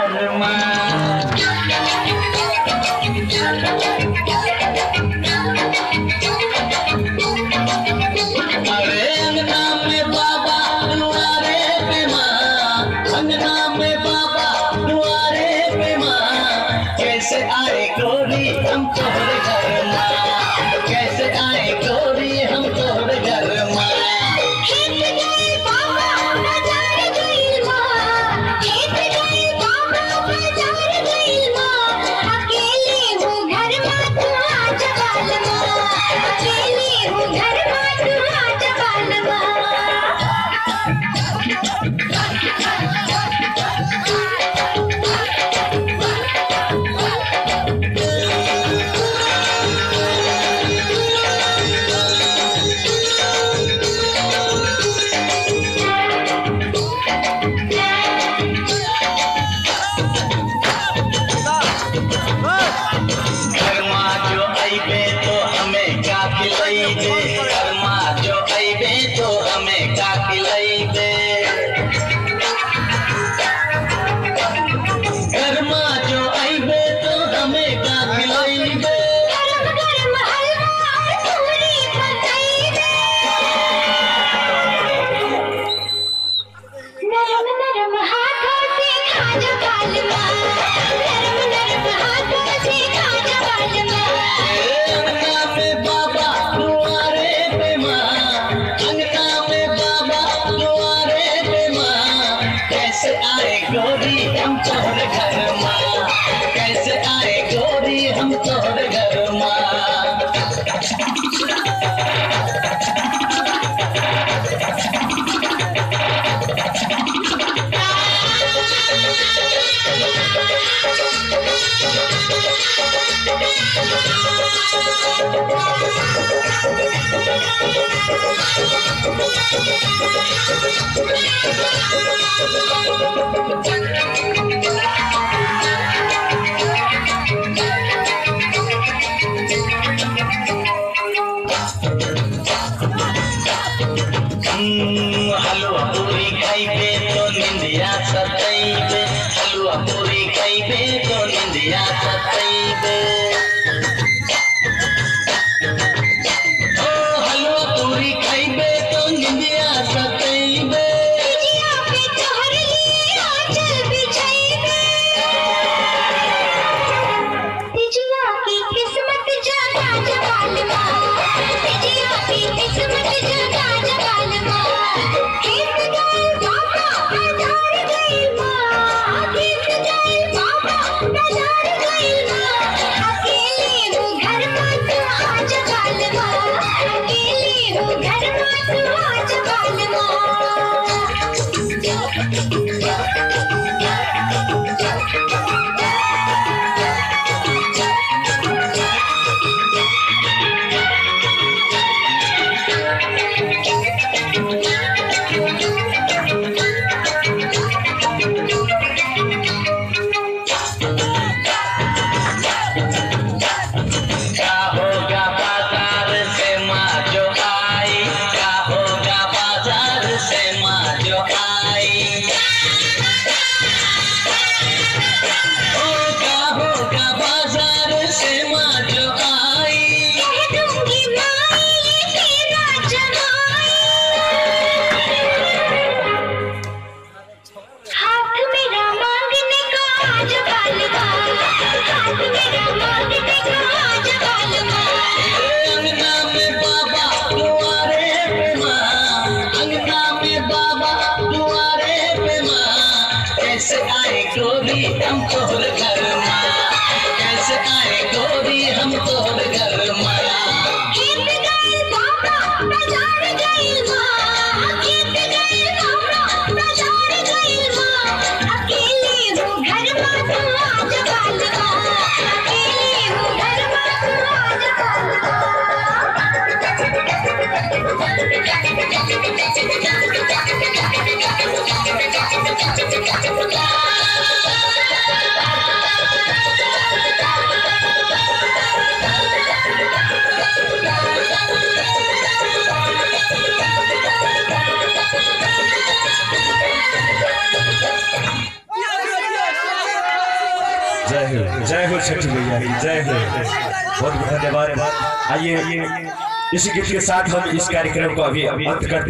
घर माँ। अरे अंगना में बाबा दुआरे पे माँ, अंगना में बाबा दुआरे पे माँ, कैसे आए गोरी हम तोहरे घर माँ, कैसे आए गोरी हम तोहरे घर माँ। हलवा पूरी खाइबे तो निंदिया सताइबे, हलवा पूरी खाइबे तो निंदिया सताइबे। ओ हलवा पूरी खाइबे तो निंदिया सताइबे। तिजिया पे तोहर लिए आंचल बिछाइबे, तिजिया की किस्मत जागा जवाल माँ, तिजिया की किस्मत जागा जवाल माँ। हम तोहरे घर माँ, कैसे आए गोरी हम तोहरे घर माँ। खेत गए बाबा बाजार गए माँ, खेत गए बाबा बाजार गए माँ, अकेले हो घर माँ तू आज बाल माँ, अकेले हो घर माँ तू आज बाल माँ। जय हो छठी मैया की जय हो। बहुत बहुत धन्यवाद। आइए इस गीत के साथ हम इस कार्यक्रम को अभी अंत करते हैं।